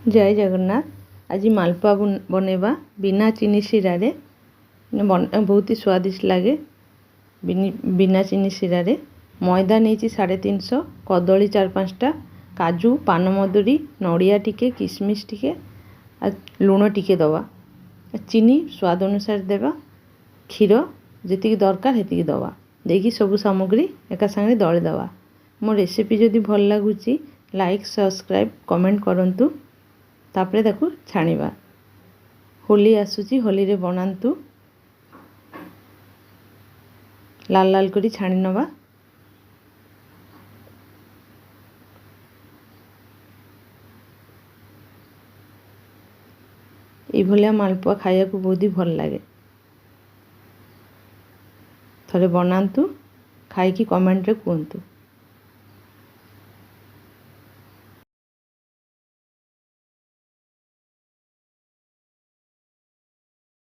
जय जगन्नाथ। आज मालपुआ बनेबा बिना चीनी शिरा रे बहुत ही स्वादिष्ट लगे। बिना चीनी शिरा रे मैदा नहीं 350, कदली 4-5टा, काजू, पानमधुरी, नड़िया टिके, किशमिश टिके, लुण टिके दवा, चीनी स्वाद अनुसार देवा, क्षीर जी दरकार हेतिकी दवा, देखिए सब सामग्री एका संगे दली दवा। मो रेसिपी जदि भल लगुच लाइक सब्सक्राइब कमेंट करंतु। तापरे देखो छाणीबा। होली आसुची, होली रे बनांतु। लाल लाल करी छाणी नवा। ये भलिया मालपुआ खाया को बहुत ही भल लगे। थरे बनांतु, खाई की कमेंट रे कहंतु।